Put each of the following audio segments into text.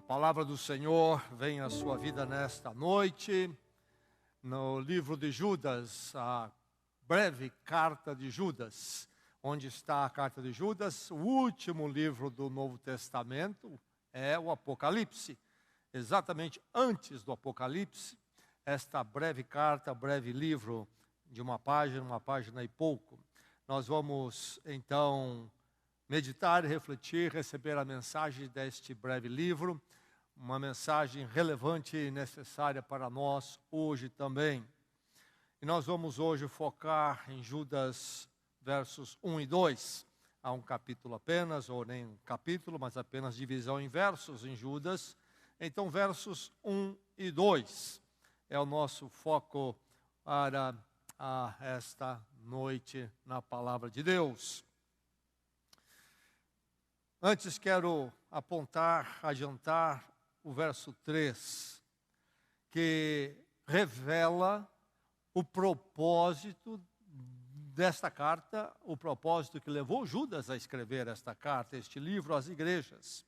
Palavra do Senhor vem à sua vida nesta noite, no livro de Judas, a breve carta de Judas. Onde está a carta de Judas? O último livro do Novo Testamento é o Apocalipse. Exatamente antes do Apocalipse, esta breve carta, breve livro de uma página e pouco. Nós vamos então meditar, refletir, receber a mensagem deste breve livro, uma mensagem relevante e necessária para nós hoje também. E nós vamos hoje focar em Judas, versos 1 e 2. Há um capítulo apenas, ou nem um capítulo, mas apenas divisão em versos em Judas. Então, versos 1 e 2 é o nosso foco para esta noite na Palavra de Deus. Antes quero adiantar o verso 3, que revela o propósito desta carta, o propósito que levou Judas a escrever esta carta, este livro às igrejas.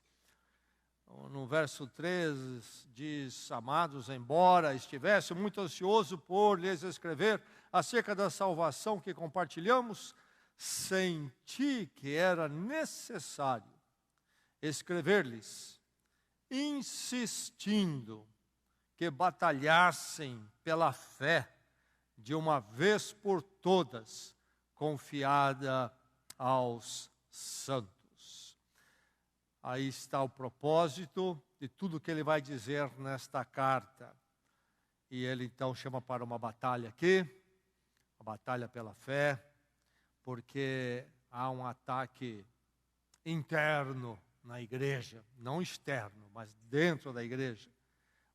No verso 3 diz: amados, embora estivesse muito ansioso por lhes escrever acerca da salvação que compartilhamos, senti que era necessário escrever-lhes, insistindo que batalhassem pela fé de uma vez por todas, confiada aos santos. Aí está o propósito de tudo que ele vai dizer nesta carta. E ele então chama para uma batalha aqui, a batalha pela fé, porque há um ataque interno na igreja, não externo, mas dentro da igreja.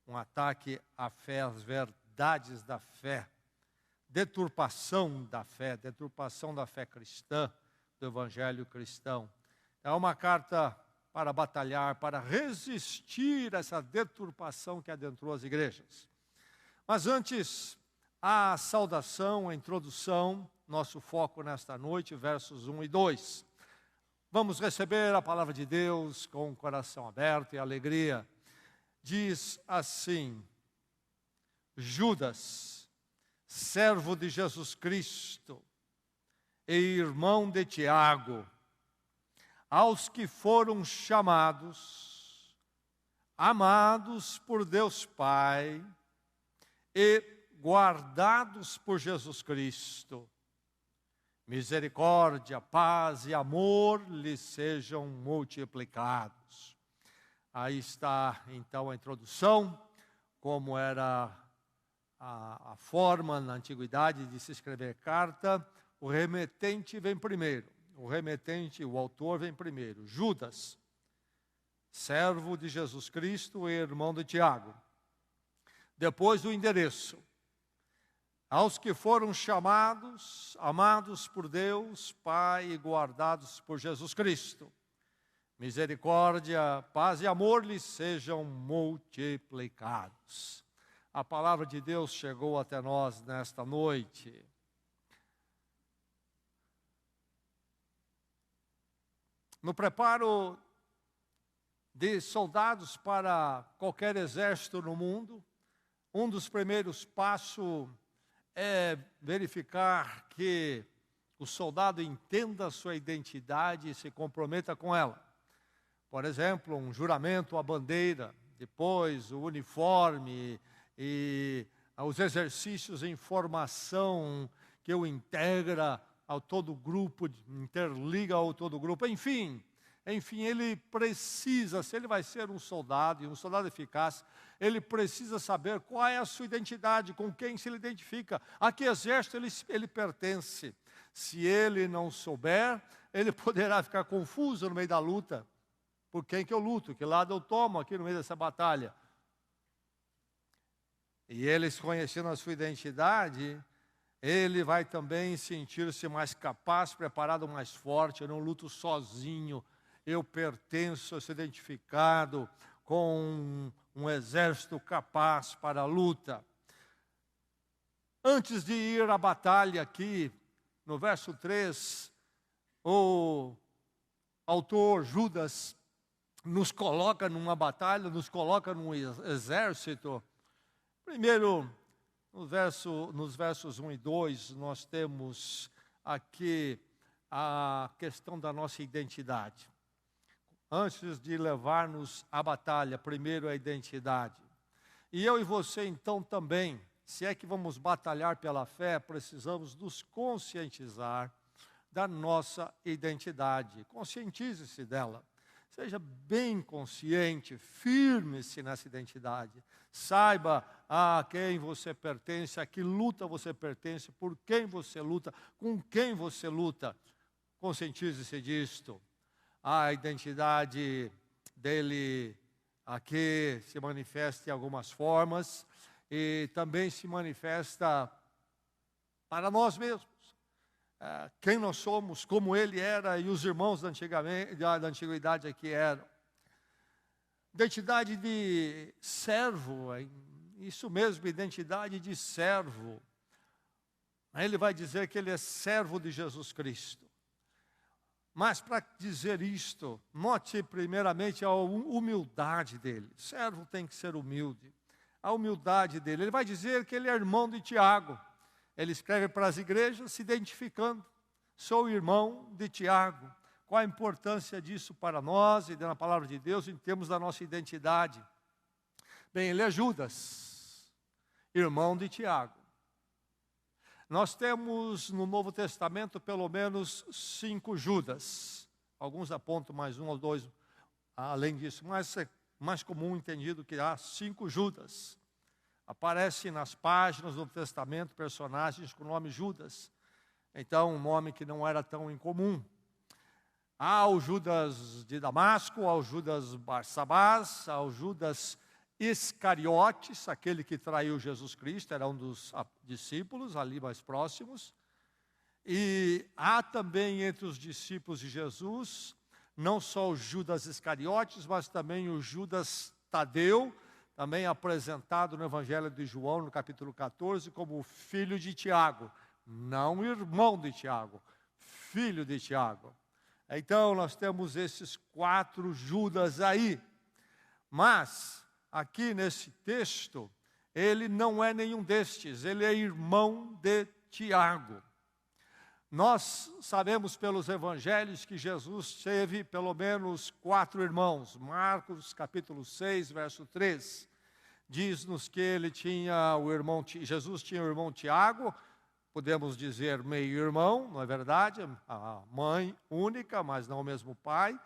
Um ataque à fé, às verdades da fé. Deturpação da fé cristã, do evangelho cristão. É uma carta para batalhar, para resistir a essa deturpação que adentrou as igrejas. Mas antes, a saudação, a introdução, nosso foco nesta noite, versos 1 e 2. Vamos receber a palavra de Deus com o coração aberto e alegria. Diz assim: Judas, servo de Jesus Cristo e irmão de Tiago, aos que foram chamados, amados por Deus Pai e guardados por Jesus Cristo, misericórdia, paz e amor lhes sejam multiplicados. Aí está então a introdução, como era a forma na antiguidade de se escrever carta. O remetente vem primeiro, o autor vem primeiro. Judas, servo de Jesus Cristo e irmão de Tiago. Depois o endereço. Aos que foram chamados, amados por Deus Pai e guardados por Jesus Cristo, misericórdia, paz e amor lhes sejam multiplicados. A palavra de Deus chegou até nós nesta noite. No preparo de soldados para qualquer exército no mundo, um dos primeiros passos é verificar que o soldado entenda a sua identidade e se comprometa com ela. Por exemplo, um juramento à bandeira, depois o uniforme e os exercícios em formação que o integra ao todo grupo, interliga ao todo grupo, enfim, ele precisa, se ele vai ser um soldado, e um soldado eficaz, ele precisa saber qual é a sua identidade, com quem se ele identifica, a que exército ele pertence. Se ele não souber, ele poderá ficar confuso no meio da luta. Por quem que eu luto? Que lado eu tomo aqui no meio dessa batalha? E ele, conhecendo a sua identidade, ele vai também sentir-se mais capaz, preparado, mais forte. Eu não luto sozinho, eu pertenço, eu sou identificado com um exército capaz para a luta. Antes de ir à batalha aqui, no verso 3, o autor Judas nos coloca numa batalha, nos coloca num exército. Primeiro, nos versos 1 e 2, nós temos aqui a questão da nossa identidade. Antes de levar-nos à batalha, primeiro a identidade. E eu e você, então, também, se é que vamos batalhar pela fé, precisamos nos conscientizar da nossa identidade. Conscientize-se dela. Seja bem consciente, firme-se nessa identidade. Saiba a quem você pertence, a que luta você pertence, por quem você luta, com quem você luta. Conscientize-se disto. A identidade dele aqui se manifesta em algumas formas e também se manifesta para nós mesmos. Quem nós somos, como ele era e os irmãos da antiguidade aqui eram. Identidade de servo, isso mesmo, identidade de servo. Ele vai dizer que ele é servo de Jesus Cristo. Mas para dizer isto, note primeiramente a humildade dele. Servo tem que ser humilde. A humildade dele. Ele vai dizer que ele é irmão de Tiago. Ele escreve para as igrejas se identificando. Sou irmão de Tiago. Qual a importância disso para nós e na palavra de Deus em termos da nossa identidade? Bem, ele é Judas, irmão de Tiago. Nós temos no Novo Testamento pelo menos 5 Judas. Alguns apontam mais um ou dois além disso, mas é mais comum entendido que há 5 Judas. Aparece nas páginas do Novo Testamento personagens com o nome Judas. Então, um nome que não era tão incomum. Há o Judas de Damasco, há o Judas Barsabás, há o Judas Iscariotes, aquele que traiu Jesus Cristo, era um dos discípulos ali mais próximos. E há também entre os discípulos de Jesus, não só o Judas Iscariotes, mas também o Judas Tadeu, também apresentado no Evangelho de João, no capítulo 14, como filho de Tiago, não irmão de Tiago, filho de Tiago. Então, nós temos esses 4 Judas aí. Mas, aqui nesse texto, ele não é nenhum destes, ele é irmão de Tiago. Nós sabemos pelos evangelhos que Jesus teve pelo menos 4 irmãos. Marcos, capítulo 6, verso 3, diz-nos que ele tinha Jesus tinha o irmão Tiago, podemos dizer meio-irmão, não é verdade? A mãe única, mas não o mesmo pai.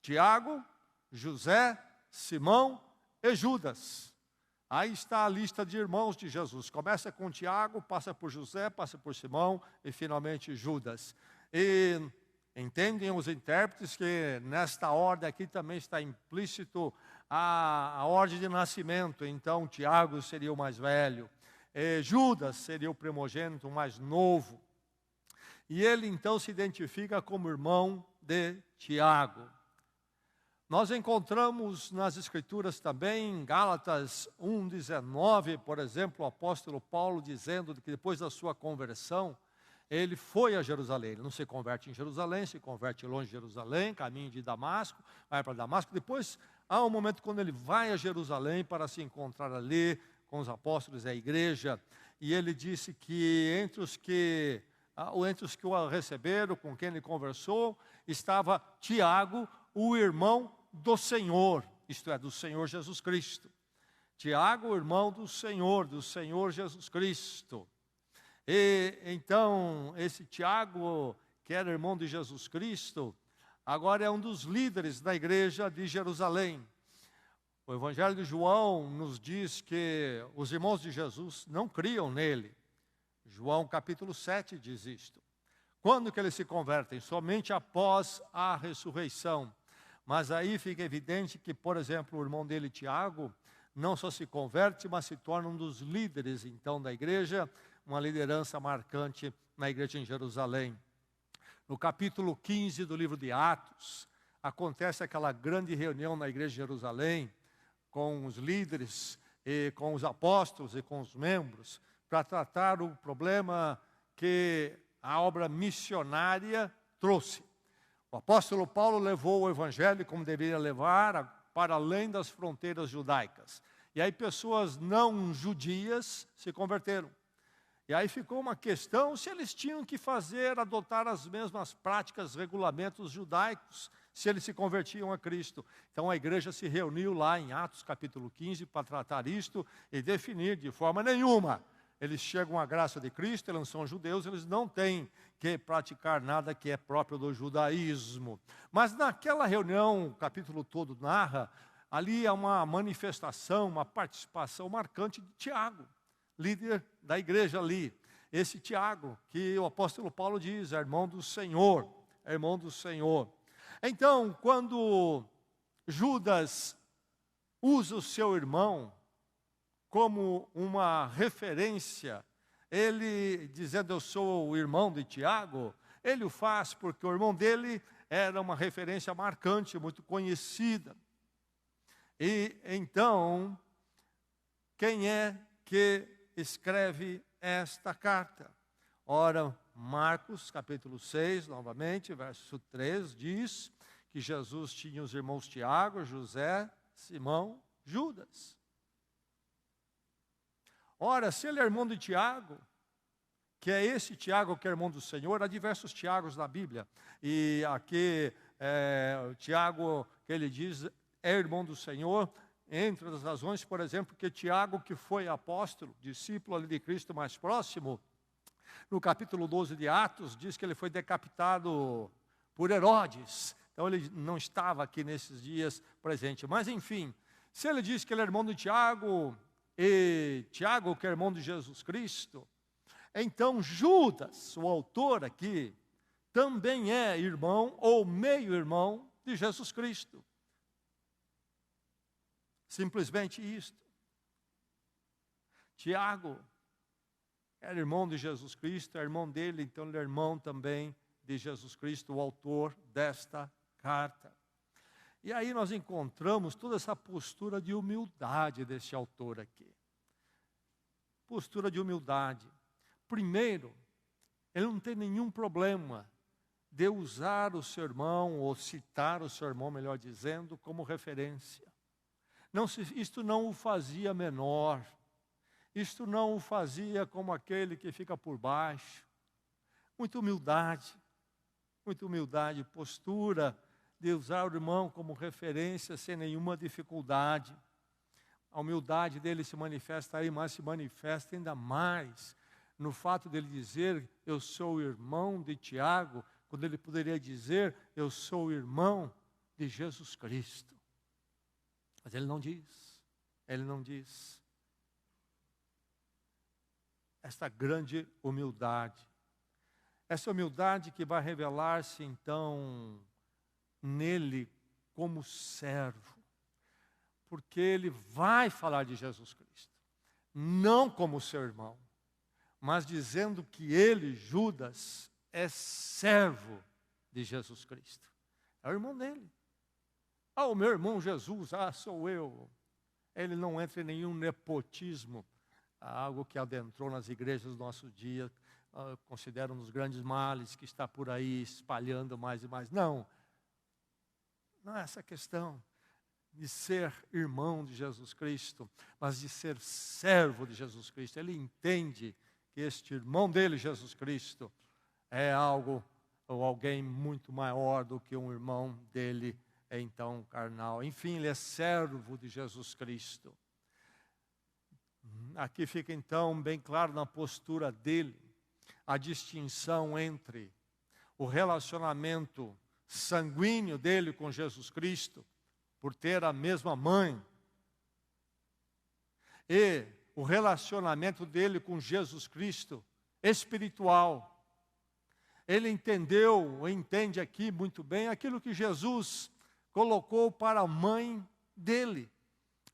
Tiago, José, Simão e Judas. Aí está a lista de irmãos de Jesus. Começa com Tiago, passa por José, passa por Simão e finalmente Judas. E entendem os intérpretes que nesta ordem aqui também está implícito a ordem de nascimento. Então Tiago seria o mais velho. Judas seria o primogênito, o mais novo. E ele então se identifica como irmão de Tiago. Nós encontramos nas Escrituras também, em Gálatas 1,19, por exemplo, o apóstolo Paulo dizendo que depois da sua conversão, ele foi a Jerusalém. Ele não se converte em Jerusalém, se converte longe de Jerusalém, caminho de Damasco, vai para Damasco. Depois há um momento quando ele vai a Jerusalém para se encontrar ali com os apóstolos e a igreja, e ele disse que entre os que o receberam, com quem ele conversou, estava Tiago, o irmão do Senhor, isto é, do Senhor Jesus Cristo. Tiago, o irmão do Senhor Jesus Cristo. E então, esse Tiago, que era irmão de Jesus Cristo, agora é um dos líderes da igreja de Jerusalém. O Evangelho de João nos diz que os irmãos de Jesus não criam nele. João capítulo 7 diz isto. Quando que eles se convertem? Somente após a ressurreição. Mas aí fica evidente que, por exemplo, o irmão dele, Tiago, não só se converte, mas se torna um dos líderes, então, da igreja, uma liderança marcante na igreja em Jerusalém. No capítulo 15 do livro de Atos, acontece aquela grande reunião na igreja de Jerusalém, com os líderes, e com os apóstolos e com os membros, para tratar o problema que a obra missionária trouxe. O apóstolo Paulo levou o evangelho como deveria levar para além das fronteiras judaicas. E aí pessoas não judias se converteram. E aí ficou uma questão se eles tinham que adotar as mesmas práticas, regulamentos judaicos, se eles se convertiam a Cristo. Então a igreja se reuniu lá em Atos capítulo 15 para tratar isto e definir de forma nenhuma. Eles chegam à graça de Cristo, eles são judeus, eles não têm que praticar nada que é próprio do judaísmo. Mas naquela reunião, o capítulo todo narra, ali há uma manifestação, uma participação marcante de Tiago, líder da igreja ali. Esse Tiago, que o apóstolo Paulo diz, é irmão do Senhor, é irmão do Senhor. Então, quando Judas usa o seu irmão como uma referência, ele dizendo eu sou o irmão de Tiago, ele o faz porque o irmão dele era uma referência marcante, muito conhecida. E então, quem é que escreve esta carta? Ora, Marcos capítulo 6, novamente, verso 3, diz que Jesus tinha os irmãos Tiago, José, Simão, Judas. Ora, se ele é irmão de Tiago, que é esse Tiago que é irmão do Senhor, há diversos Tiagos na Bíblia. E aqui, o Tiago, que ele diz, é irmão do Senhor, entre as razões, por exemplo, que Tiago, que foi apóstolo, discípulo ali de Cristo mais próximo, no capítulo 12 de Atos, diz que ele foi decapitado por Herodes. Então ele não estava aqui nesses dias presente. Mas enfim, se ele diz que ele é irmão de Tiago, e Tiago que é irmão de Jesus Cristo, então Judas, o autor aqui, também é irmão ou meio-irmão de Jesus Cristo. Simplesmente isto. Tiago era irmão de Jesus Cristo, é irmão dele, então ele é irmão também de Jesus Cristo, o autor desta carta. E aí nós encontramos toda essa postura de humildade desse autor aqui. Postura de humildade. Primeiro, ele não tem nenhum problema de usar o seu irmão, ou citar o seu irmão, melhor dizendo, como referência. Isto não o fazia menor. Isto não o fazia como aquele que fica por baixo. Muita humildade, postura de usar o irmão como referência sem nenhuma dificuldade. A humildade dele se manifesta aí, mas se manifesta ainda mais no fato dele dizer, eu sou o irmão de Tiago, quando ele poderia dizer, eu sou o irmão de Jesus Cristo. Mas ele não diz. Esta grande humildade. Essa humildade que vai revelar-se então nele como servo. Porque ele vai falar de Jesus Cristo. Não como seu irmão, mas dizendo que ele, Judas, é servo de Jesus Cristo. É o irmão dele. O meu irmão Jesus, sou eu. Ele não entra em nenhum nepotismo, algo que adentrou nas igrejas do nosso dia, considero um dos grandes males que está por aí espalhando mais e mais. Não é essa questão de ser irmão de Jesus Cristo, mas de ser servo de Jesus Cristo. Ele entende que este irmão dele, Jesus Cristo, é algo ou alguém muito maior do que um irmão dele, então carnal. Enfim, ele é servo de Jesus Cristo. Aqui fica então bem claro na postura dele a distinção entre o relacionamento sanguíneo dele com Jesus Cristo, por ter a mesma mãe, e o relacionamento dele com Jesus Cristo espiritual. Ele entende aqui muito bem aquilo que Jesus colocou para a mãe dele.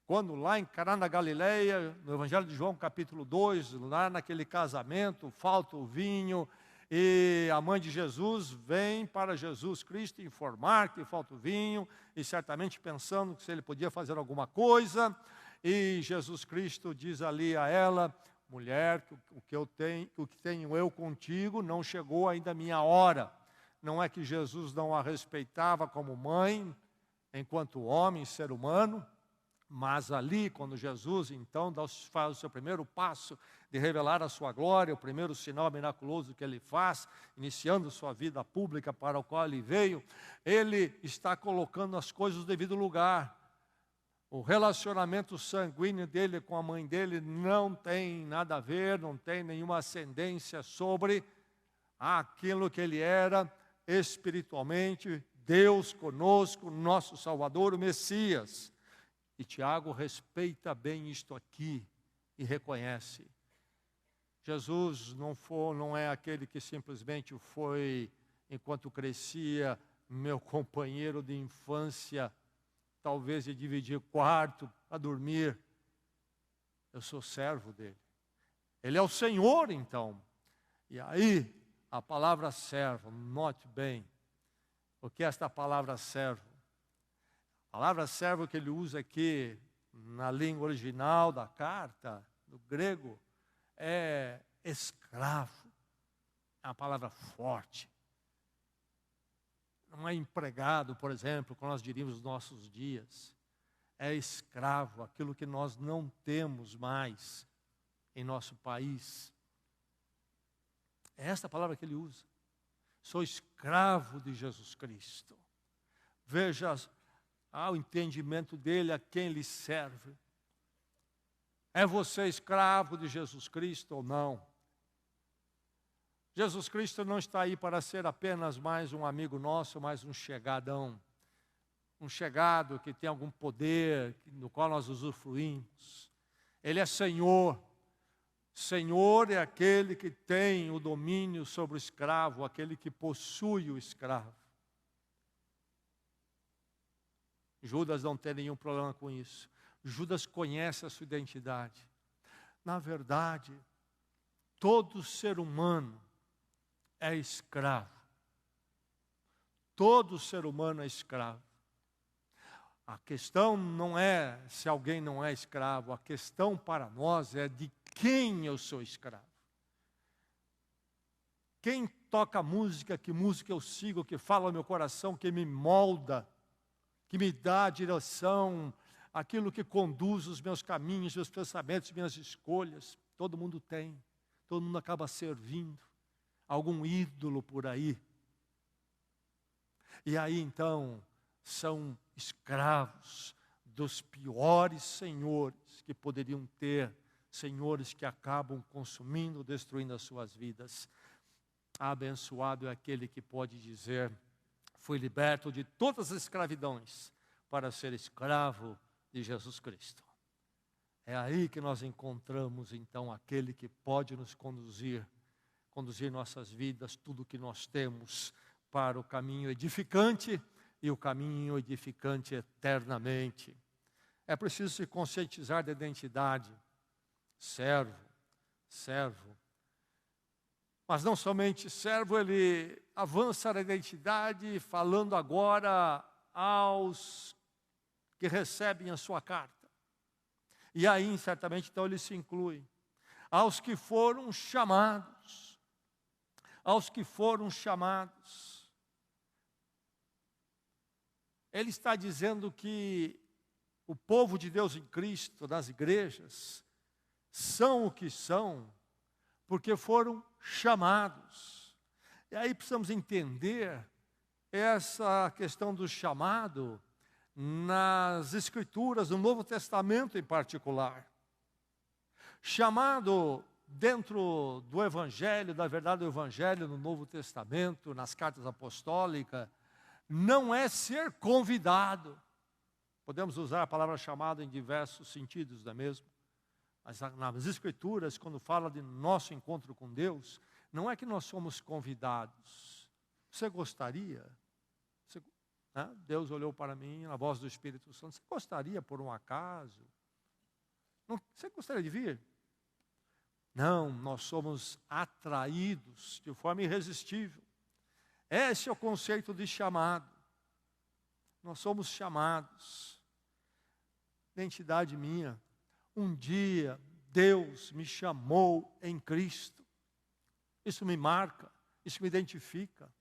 Quando lá em Caná da Galileia, no Evangelho de João capítulo 2, lá naquele casamento, falta o vinho, e a mãe de Jesus vem para Jesus Cristo informar que falta o vinho, e certamente pensando que se ele podia fazer alguma coisa, e Jesus Cristo diz ali a ela, mulher, o que tenho eu contigo, não chegou ainda a minha hora. não é que Jesus não a respeitava como mãe, enquanto homem, ser humano, mas ali, quando Jesus, então, faz o seu primeiro passo de revelar a sua glória, o primeiro sinal miraculoso que ele faz, iniciando sua vida pública para o qual ele veio, ele está colocando as coisas no devido lugar. O relacionamento sanguíneo dele com a mãe dele não tem nada a ver, não tem nenhuma ascendência sobre aquilo que ele era espiritualmente, Deus conosco, nosso Salvador, o Messias. E Tiago respeita bem isto aqui e reconhece. Jesus não é aquele que simplesmente foi, enquanto crescia, meu companheiro de infância, talvez de dividir quarto para dormir. Eu sou servo dele. Ele é o Senhor, então. E aí, a palavra servo, note bem, o que é esta palavra servo? A palavra servo que ele usa aqui, na língua original da carta, do grego, é escravo. É uma palavra forte. Não é empregado, por exemplo, como nós diríamos nos nossos dias. É escravo, aquilo que nós não temos mais em nosso país. É esta palavra que ele usa. Sou escravo de Jesus Cristo. Veja o entendimento dele, a quem lhe serve. É você escravo de Jesus Cristo ou não? Jesus Cristo não está aí para ser apenas mais um amigo nosso, mais um chegadão. Um chegado que tem algum poder, no qual nós usufruímos. Ele é Senhor. Senhor é aquele que tem o domínio sobre o escravo, aquele que possui o escravo. Judas não tem nenhum problema com isso. Judas conhece a sua identidade. Na verdade, todo ser humano é escravo. Todo ser humano é escravo. A questão não é se alguém não é escravo, a questão para nós é de quem eu sou escravo. Quem toca música, que música eu sigo, que fala ao meu coração, que me molda, que me dá a direção, aquilo que conduz os meus caminhos, meus pensamentos, minhas escolhas. Todo mundo tem, todo mundo acaba servindo algum ídolo por aí. E aí então, são escravos dos piores senhores que poderiam ter, senhores que acabam consumindo, destruindo as suas vidas. Abençoado é aquele que pode dizer: fui liberto de todas as escravidões para ser escravo de Jesus Cristo. É aí que nós encontramos então aquele que pode nos conduzir nossas vidas, tudo que nós temos, para o caminho edificante e o caminho edificante eternamente. É preciso se conscientizar da identidade. Servo. Mas não somente servo, ele avança na identidade falando agora aos que recebem a sua carta. E aí, certamente, então ele se inclui. Aos que foram chamados. Aos que foram chamados. Ele está dizendo que o povo de Deus em Cristo, nas igrejas, são o que são, porque foram chamados. E aí precisamos entender essa questão do chamado nas Escrituras, no Novo Testamento em particular. Chamado dentro do Evangelho, da verdade do Evangelho, no Novo Testamento, nas cartas apostólicas, não é ser convidado. Podemos usar a palavra chamado em diversos sentidos, não é mesmo? Mas nas Escrituras, quando fala de nosso encontro com Deus, não é que nós somos convidados. Você gostaria? Deus olhou para mim, na voz do Espírito Santo, você gostaria por um acaso? Você gostaria de vir? Não, nós somos atraídos de forma irresistível. Esse é o conceito de chamado. Nós somos chamados. Identidade minha. Um dia Deus me chamou em Cristo. Isso me marca, isso me identifica.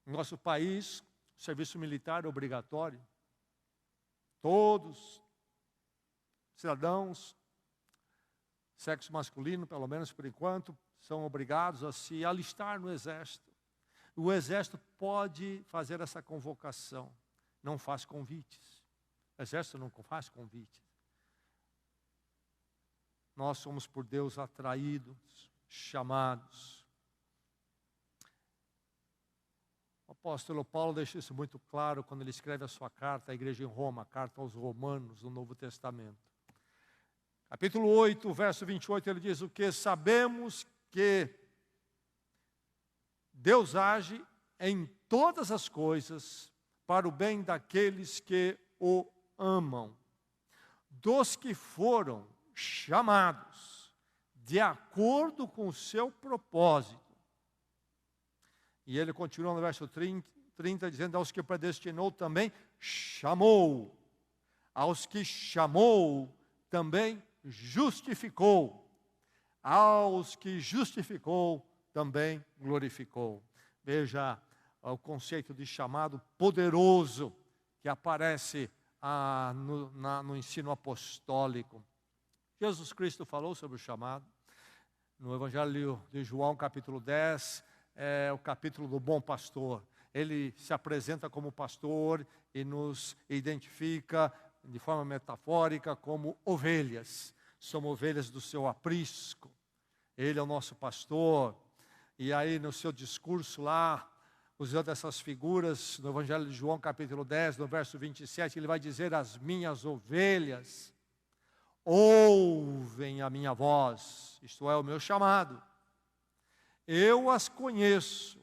No nosso país, o serviço militar é obrigatório. Todos, cidadãos, sexo masculino, pelo menos por enquanto, são obrigados a se alistar no Exército. O Exército pode fazer essa convocação, não faz convites. O Exército não faz convites. Nós somos por Deus atraídos, chamados. O apóstolo Paulo deixa isso muito claro quando ele escreve a sua carta à igreja em Roma, a carta aos Romanos, no Novo Testamento. Capítulo 8, verso 28, ele diz o que? Sabemos que Deus age em todas as coisas para o bem daqueles que o amam, dos que foram chamados de acordo com o seu propósito. E ele continua no verso 30 dizendo, aos que predestinou também chamou, aos que chamou também justificou, aos que justificou também glorificou. Veja o conceito de chamado poderoso que aparece no ensino apostólico. Jesus Cristo falou sobre o chamado. No Evangelho de João, capítulo 10, é o capítulo do bom pastor. Ele se apresenta como pastor e nos identifica de forma metafórica como ovelhas. Somos ovelhas do seu aprisco. Ele é o nosso pastor. E aí no seu discurso lá, usando essas figuras, no Evangelho de João, capítulo 10, no verso 27, ele vai dizer, as minhas ovelhas ouvem a minha voz, isto é, o meu chamado. Eu as conheço,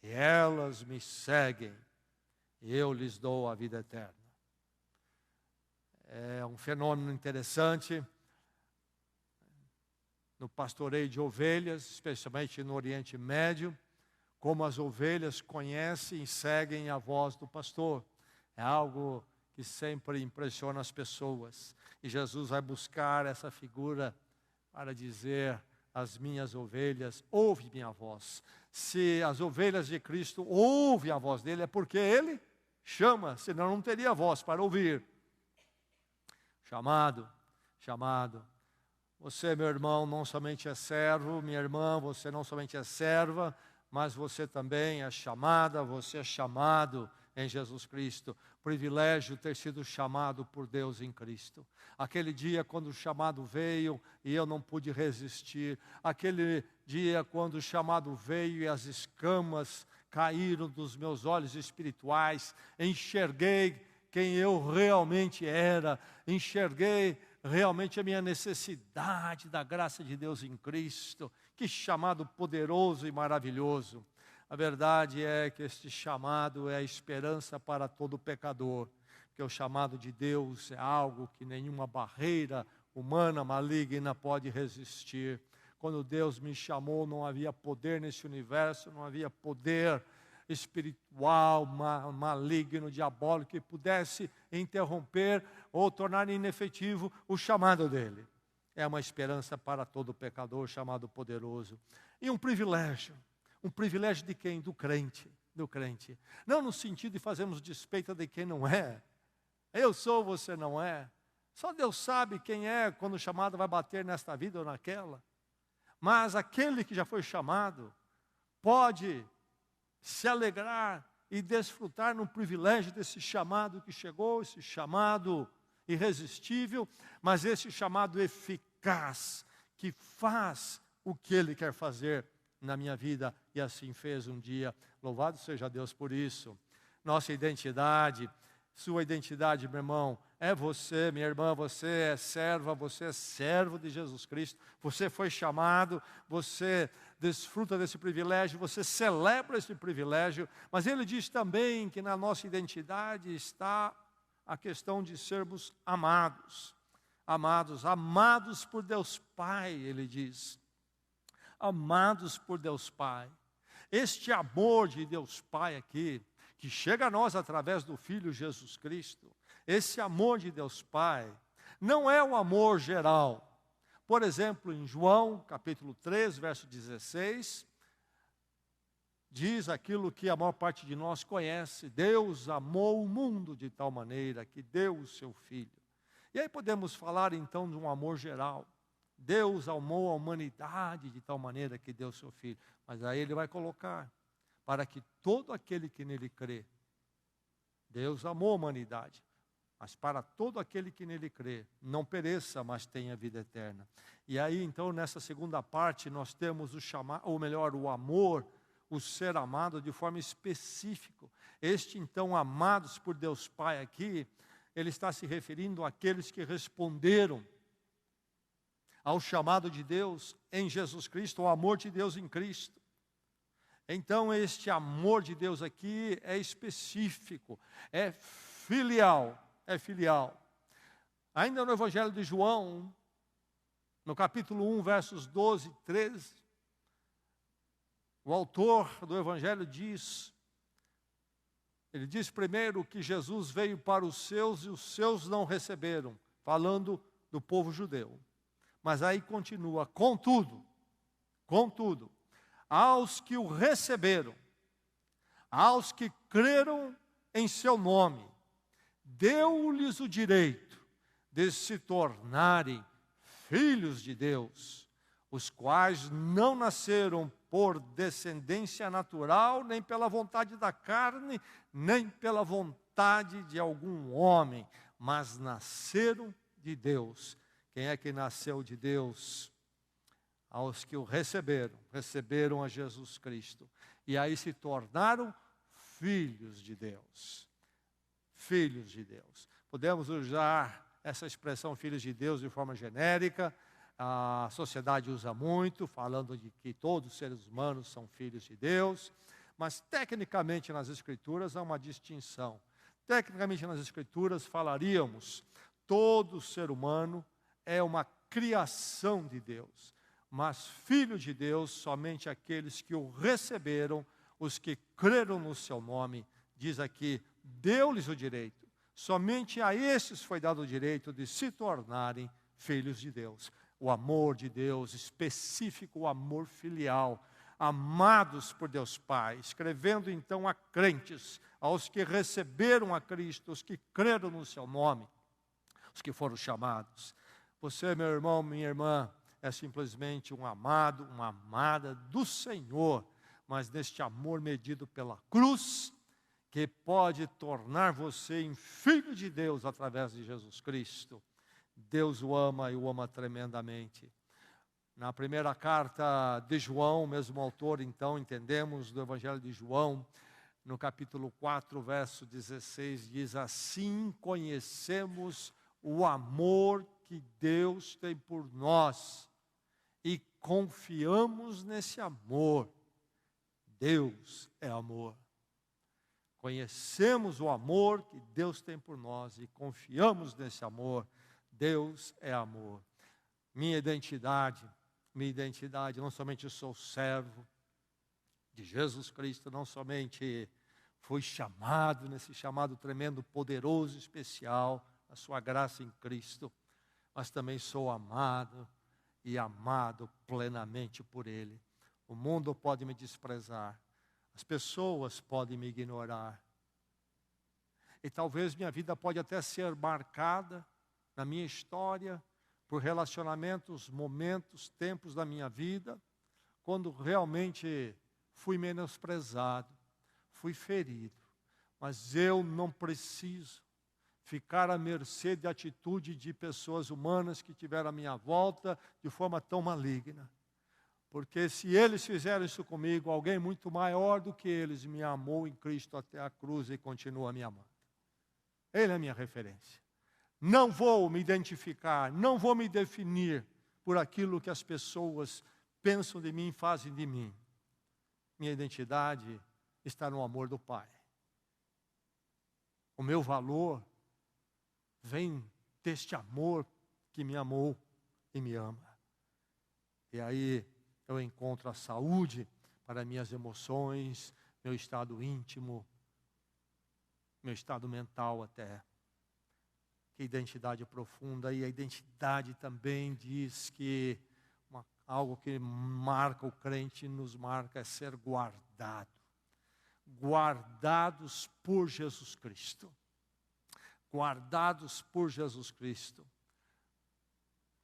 e elas me seguem, e eu lhes dou a vida eterna. É um fenômeno interessante no pastoreio de ovelhas, especialmente no Oriente Médio, como as ovelhas conhecem e seguem a voz do pastor. É algo que sempre impressiona as pessoas. E Jesus vai buscar essa figura para dizer, as minhas ovelhas ouvem minha voz. Se as ovelhas de Cristo ouvem a voz dele, é porque ele chama, senão não teria voz para ouvir. Chamado. Você, meu irmão, não somente é servo, minha irmã, você não somente é serva, mas você também é chamada, você é chamado em Jesus Cristo. Privilégio ter sido chamado por Deus em Cristo. Aquele dia quando o chamado veio e eu não pude resistir. Aquele dia quando o chamado veio e as escamas caíram dos meus olhos espirituais. Enxerguei quem eu realmente era. Enxerguei realmente a minha necessidade da graça de Deus em Cristo. Que chamado poderoso e maravilhoso. A verdade é que este chamado é a esperança para todo pecador, porque o chamado de Deus é algo que nenhuma barreira humana maligna pode resistir. Quando Deus me chamou, não havia poder nesse universo, não havia poder espiritual, maligno, diabólico, que pudesse interromper ou tornar inefetivo o chamado dele. É uma esperança para todo pecador, chamado poderoso. E um privilégio de quem? Do crente. Não no sentido de fazermos despeito de quem não é. Eu sou, você não é. Só Deus sabe quem é quando o chamado vai bater nesta vida ou naquela. Mas aquele que já foi chamado pode se alegrar e desfrutar no privilégio desse chamado que chegou, esse chamado irresistível, mas esse chamado eficaz, que faz o que Ele quer fazer na minha vida, e assim fez um dia. Louvado seja Deus por isso. Nossa identidade, sua identidade, meu irmão, é você, minha irmã, você é serva, você é servo de Jesus Cristo, você foi chamado, você desfruta desse privilégio, você celebra esse privilégio, mas ele diz também que na nossa identidade está a questão de sermos amados, amados por Deus Pai, ele diz, amados por Deus Pai. Este amor de Deus Pai aqui, que chega a nós através do Filho Jesus Cristo, esse amor de Deus Pai, não é um amor geral. Por exemplo, em João, capítulo 3, verso 16, diz aquilo que a maior parte de nós conhece: Deus amou o mundo de tal maneira que deu o seu Filho. E aí podemos falar então de um amor geral. Deus amou a humanidade de tal maneira que deu o seu Filho. Mas aí ele vai colocar: para que todo aquele que nele crê. Deus amou a humanidade, mas para todo aquele que nele crê, não pereça, mas tenha vida eterna. E aí então nessa segunda parte nós temos o amor, o ser amado de forma específica. Este então, amados por Deus Pai aqui, ele está se referindo àqueles que responderam ao chamado de Deus em Jesus Cristo, ao amor de Deus em Cristo. Então este amor de Deus aqui é específico, é filial, Ainda no Evangelho de João, no capítulo 1, versos 12 e 13, o autor do Evangelho diz, ele diz primeiro que Jesus veio para os seus e os seus não receberam, falando do povo judeu. Mas aí continua: contudo, aos que o receberam, aos que creram em seu nome, deu-lhes o direito de se tornarem filhos de Deus, os quais não nasceram por descendência natural, nem pela vontade da carne, nem pela vontade de algum homem, mas nasceram de Deus. Quem é que nasceu de Deus? Aos que o receberam a Jesus Cristo. E aí se tornaram filhos de Deus. Filhos de Deus. Podemos usar essa expressão filhos de Deus de forma genérica. A sociedade usa muito, falando de que todos os seres humanos são filhos de Deus. Mas tecnicamente nas Escrituras há uma distinção. Tecnicamente nas Escrituras falaríamos: todo ser humano é uma criação de Deus. Mas filho de Deus, somente aqueles que o receberam, os que creram no seu nome. Diz aqui: deu-lhes o direito. Somente a esses foi dado o direito de se tornarem filhos de Deus. O amor de Deus, específico, o amor filial, amados por Deus Pai, escrevendo então a crentes, aos que receberam a Cristo, os que creram no seu nome, os que foram chamados. Você, meu irmão, minha irmã, é simplesmente um amado, uma amada do Senhor, mas neste amor medido pela cruz, que pode tornar você em filho de Deus através de Jesus Cristo. Deus o ama e o ama tremendamente. Na primeira carta de João, o mesmo autor, então, entendemos do Evangelho de João, no capítulo 4, verso 16, diz: assim conhecemos o amor que Deus tem por nós e confiamos nesse amor. Deus é amor. Conhecemos o amor que Deus tem por nós e confiamos nesse amor. Deus é amor. Minha identidade, não somente sou servo de Jesus Cristo, não somente fui chamado nesse chamado tremendo, poderoso, especial, a sua graça em Cristo, mas também sou amado e amado plenamente por Ele. O mundo pode me desprezar, as pessoas podem me ignorar, e talvez minha vida pode até ser marcada na minha história por relacionamentos, momentos, tempos da minha vida, quando realmente fui menosprezado, fui ferido, mas eu não preciso ficar à mercê de atitude de pessoas humanas que tiveram à minha volta de forma tão maligna. Porque se eles fizeram isso comigo, alguém muito maior do que eles me amou em Cristo até a cruz e continua me amando. Ele é a minha referência. Não vou me identificar, não vou me definir por aquilo que as pessoas pensam de mim, fazem de mim. Minha identidade está no amor do Pai. O meu valor vem deste amor que me amou e me ama. E aí eu encontro a saúde para minhas emoções, meu estado íntimo, meu estado mental até. Que identidade profunda. E a identidade também diz que algo que marca o crente, nos marca, é ser guardado. guardados por Jesus Cristo. Guardados por Jesus Cristo.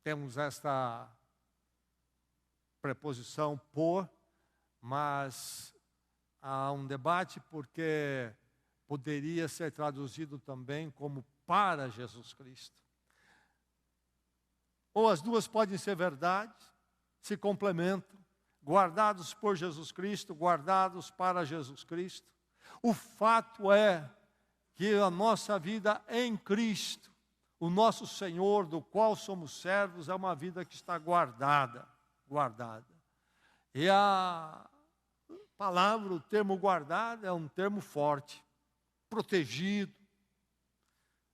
Temos esta preposição por, mas há um debate porque poderia ser traduzido também como para Jesus Cristo. Ou as duas podem ser verdade, se complementam. Guardados por Jesus Cristo, guardados para Jesus Cristo. O fato é que a nossa vida em Cristo, o nosso Senhor, do qual somos servos, é uma vida que está guardada. E a palavra, o termo guardado, é um termo forte. Protegido,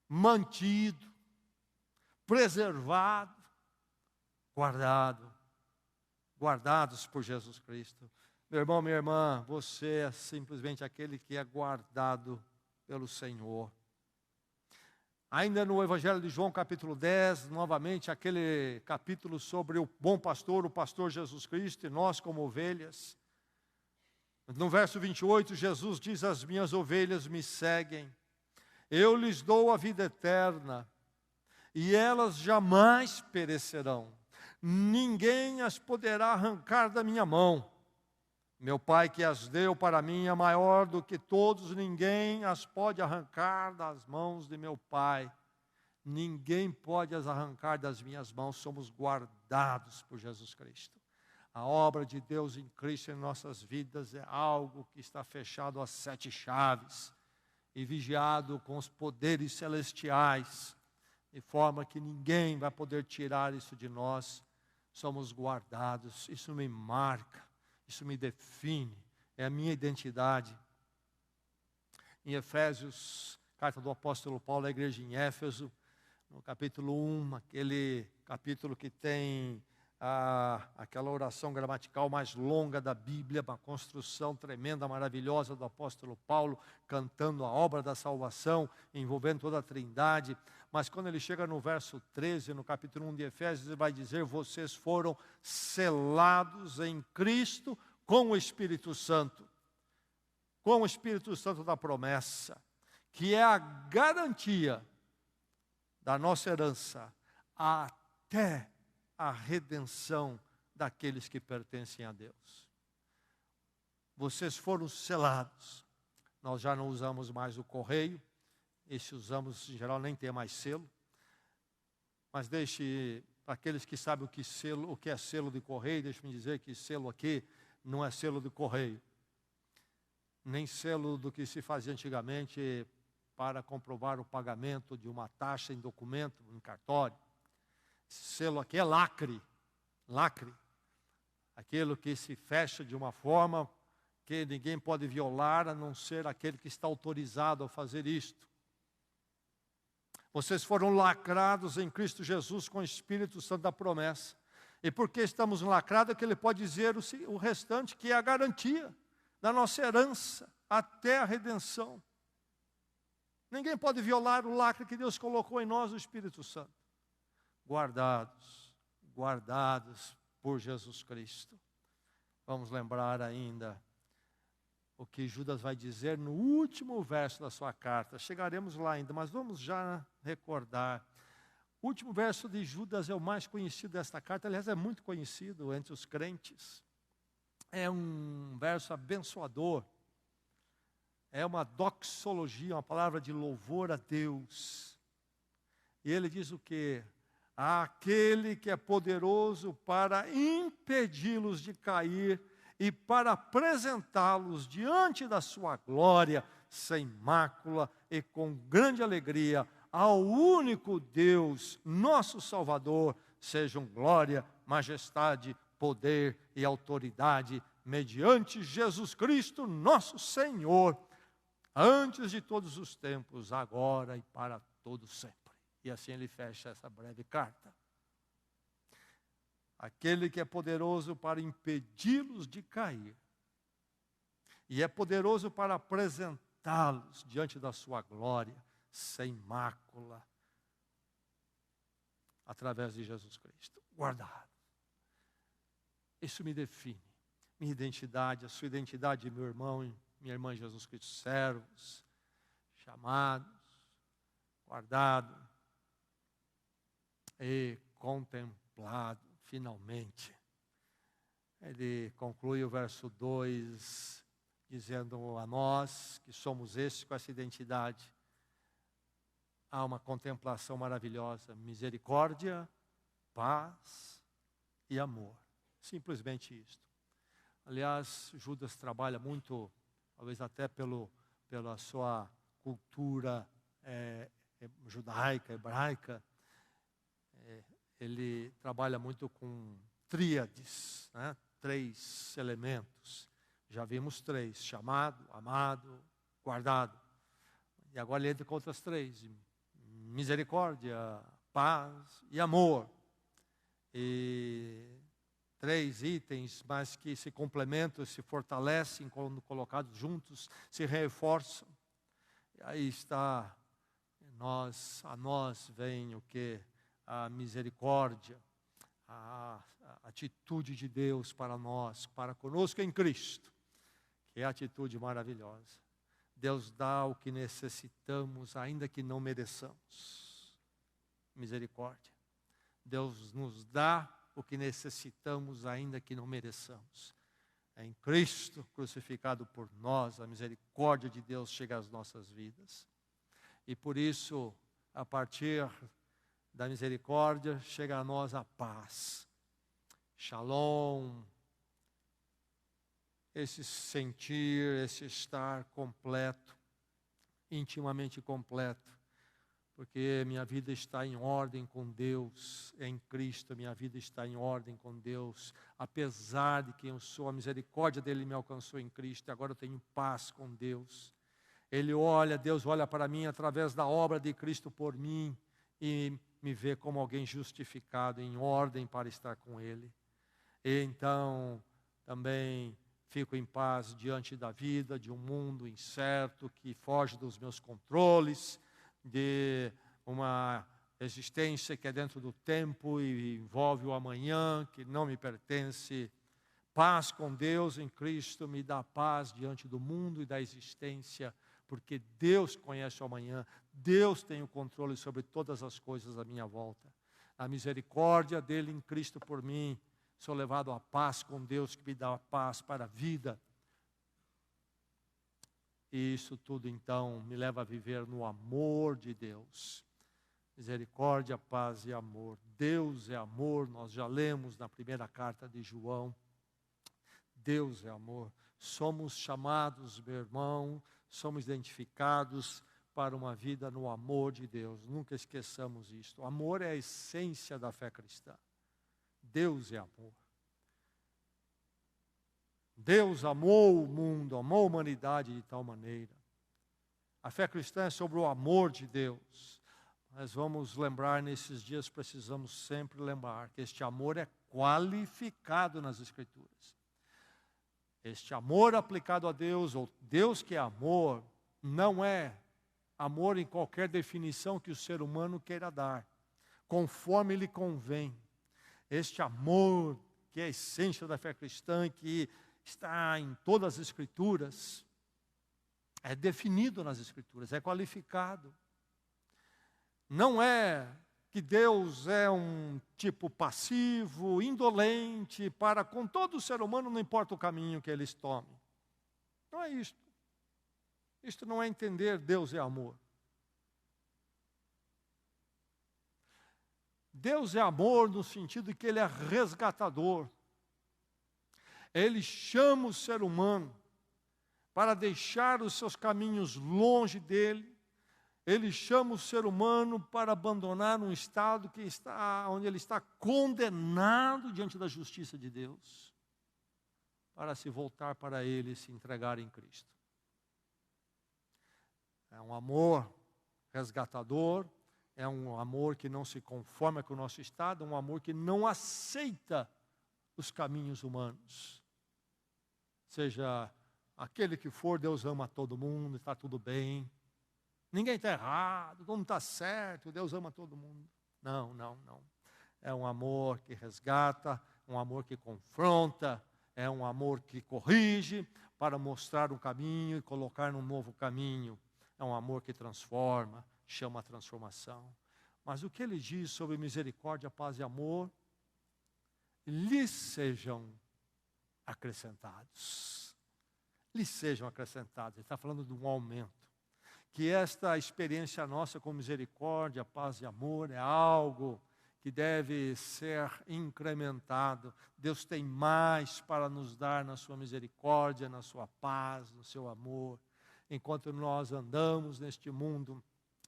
mantido, preservado, guardados por Jesus Cristo. Meu irmão, minha irmã, você é simplesmente aquele que é guardado pelo Senhor. Ainda no Evangelho de João, capítulo 10, novamente aquele capítulo sobre o bom pastor, o pastor Jesus Cristo, e nós como ovelhas. No verso 28, Jesus diz: as minhas ovelhas me seguem, eu lhes dou a vida eterna, e elas jamais perecerão, ninguém as poderá arrancar da minha mão. Meu Pai que as deu para mim é maior do que todos, ninguém as pode arrancar das mãos de meu Pai. Ninguém pode as arrancar das minhas mãos, somos guardados por Jesus Cristo. A obra de Deus em Cristo em nossas vidas é algo que está fechado às 7 chaves e vigiado com os poderes celestiais, de forma que ninguém vai poder tirar isso de nós. Somos guardados, isso me marca. Isso me define, é a minha identidade. Em Efésios, carta do apóstolo Paulo à igreja em Éfeso, no capítulo 1, aquele capítulo que tem aquela oração gramatical mais longa da Bíblia, uma construção tremenda, maravilhosa do apóstolo Paulo, cantando a obra da salvação, envolvendo toda a Trindade. Mas quando ele chega no verso 13, no capítulo 1 de Efésios, ele vai dizer: vocês foram selados em Cristo com o Espírito Santo da promessa, que é a garantia da nossa herança até a redenção daqueles que pertencem a Deus. Vocês foram selados. Nós já não usamos mais o correio. Esse usamos, em geral, nem tem mais selo. Mas deixe, para aqueles que sabem o que é selo de correio, deixe-me dizer que selo aqui não é selo de correio. Nem selo do que se fazia antigamente para comprovar o pagamento de uma taxa em documento, em cartório. Selo aqui é lacre. Aquilo que se fecha de uma forma que ninguém pode violar, a não ser aquele que está autorizado a fazer isto. Vocês foram lacrados em Cristo Jesus com o Espírito Santo da promessa. E porque estamos lacrados, é que ele pode dizer o restante, que é a garantia da nossa herança até a redenção. Ninguém pode violar o lacre que Deus colocou em nós, o Espírito Santo. Guardados por Jesus Cristo. Vamos lembrar ainda o que Judas vai dizer no último verso da sua carta. Chegaremos lá ainda, mas vamos já recordar. O último verso de Judas é o mais conhecido desta carta, aliás, é muito conhecido entre os crentes. É um verso abençoador. É uma doxologia, uma palavra de louvor a Deus. E ele diz o quê? Aquele que é poderoso para impedi-los de cair e para apresentá-los diante da sua glória, sem mácula e com grande alegria, ao único Deus, nosso Salvador, sejam glória, majestade, poder e autoridade, mediante Jesus Cristo, nosso Senhor, antes de todos os tempos, agora e para todo sempre. E assim ele fecha essa breve carta. Aquele que é poderoso para impedi-los de cair, e é poderoso para apresentá-los diante da sua glória, sem mácula, através de Jesus Cristo. Guardado. Isso me define. Minha identidade, a sua identidade, meu irmão e minha irmã Jesus Cristo, servos, chamados, guardados e contemplado, finalmente. Ele conclui o verso 2, dizendo a nós, que somos estes com essa identidade, há uma contemplação maravilhosa, misericórdia, paz e amor. Simplesmente isto. Aliás, Judas trabalha muito, talvez até pela sua cultura judaica, hebraica, ele trabalha muito com tríades, né? 3 elementos. Já vimos 3, chamado, amado, guardado. E agora ele entra com outras 3, misericórdia, paz e amor. E 3 itens, mas que se complementam, se fortalecem quando colocados juntos, se reforçam. E aí está, a nós vem o que? A misericórdia, a atitude de Deus para nós, para conosco em Cristo, que é a atitude maravilhosa. Deus dá o que necessitamos, ainda que não mereçamos. Misericórdia. Deus nos dá o que necessitamos, ainda que não mereçamos. É em Cristo crucificado por nós, a misericórdia de Deus chega às nossas vidas. E por isso, a partir da misericórdia, chega a nós a paz. Shalom. Esse sentir, esse estar completo, intimamente completo. Porque minha vida está em ordem com Deus, em Cristo, minha vida está em ordem com Deus. Apesar de quem eu sou, a misericórdia dele me alcançou em Cristo, e agora eu tenho paz com Deus. Deus olha para mim através da obra de Cristo por mim, e me vê como alguém justificado, em ordem para estar com Ele. E então, também fico em paz diante da vida, de um mundo incerto, que foge dos meus controles, de uma existência que é dentro do tempo e envolve o amanhã, que não me pertence. Paz com Deus em Cristo me dá paz diante do mundo e da existência, porque Deus conhece o amanhã, Deus tem o controle sobre todas as coisas à minha volta. A misericórdia dele em Cristo por mim, sou levado à paz com Deus, que me dá a paz para a vida. E isso tudo, então, me leva a viver no amor de Deus. Misericórdia, paz e amor. Deus é amor, nós já lemos na primeira carta de João. Deus é amor. Somos chamados, meu irmão, somos identificados para uma vida no amor de Deus. Nunca esqueçamos isto. O amor é a essência da fé cristã. Deus é amor. Deus amou o mundo, amou a humanidade de tal maneira. A fé cristã é sobre o amor de Deus. Mas vamos lembrar, nesses dias precisamos sempre lembrar que este amor é qualificado nas Escrituras. Este amor aplicado a Deus, ou Deus que é amor, não é amor em qualquer definição que o ser humano queira dar, conforme lhe convém. Este amor, que é a essência da fé cristã, que está em todas as Escrituras, é definido nas Escrituras, é qualificado. Não é que Deus é um tipo passivo, indolente, para com todo ser humano, não importa o caminho que eles tomem. Não é isto. Isto não é entender Deus é amor. Deus é amor no sentido de que Ele é resgatador. Ele chama o ser humano para deixar os seus caminhos longe dele. Ele chama o ser humano para abandonar um estado onde ele está condenado diante da justiça de Deus, para se voltar para Ele e se entregar em Cristo. É um amor resgatador, é um amor que não se conforma com o nosso estado, é um amor que não aceita os caminhos humanos. Seja aquele que for, Deus ama todo mundo, está tudo bem. Ninguém está errado, todo mundo está certo, Deus ama todo mundo. Não, não, não. É um amor que resgata, um amor que confronta, é um amor que corrige, para mostrar um caminho e colocar num novo caminho. É um amor que transforma, chama a transformação. Mas o que ele diz sobre misericórdia, paz e amor, lhes sejam acrescentados. Lhes sejam acrescentados. Ele está falando de um aumento. Que esta experiência nossa com misericórdia, paz e amor é algo que deve ser incrementado. Deus tem mais para nos dar na sua misericórdia, na sua paz, no seu amor. Enquanto nós andamos neste mundo,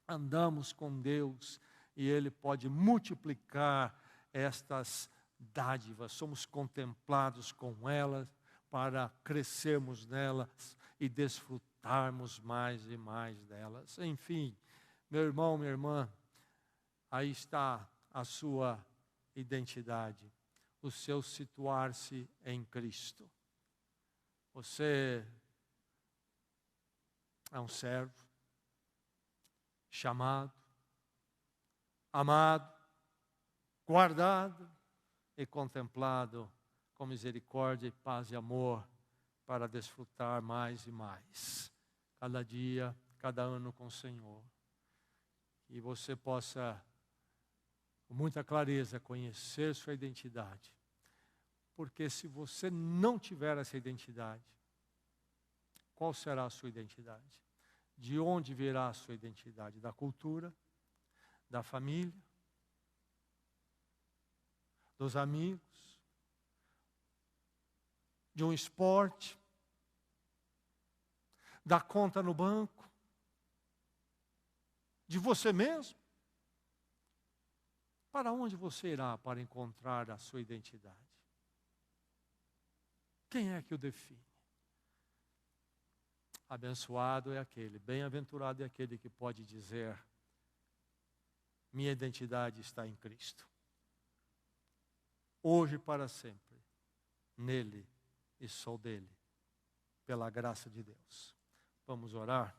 andamos com Deus e Ele pode multiplicar estas dádivas. Somos contemplados com elas para crescermos nelas e desfrutarmos mais e mais delas. Enfim, meu irmão, minha irmã, aí está a sua identidade, o seu situar-se em Cristo. Você é um servo, chamado, amado, guardado e contemplado com misericórdia, paz e amor para desfrutar mais e mais, cada dia, cada ano com o Senhor. E você possa, com muita clareza, conhecer sua identidade. Porque se você não tiver essa identidade, qual será a sua identidade? De onde virá a sua identidade? Da cultura? Da família? Dos amigos? De um esporte? Da conta no banco? De você mesmo? Para onde você irá para encontrar a sua identidade? Quem é que o define? Abençoado é aquele, bem-aventurado é aquele que pode dizer: minha identidade está em Cristo. Hoje e para sempre, nele e sou dele, pela graça de Deus. Vamos orar?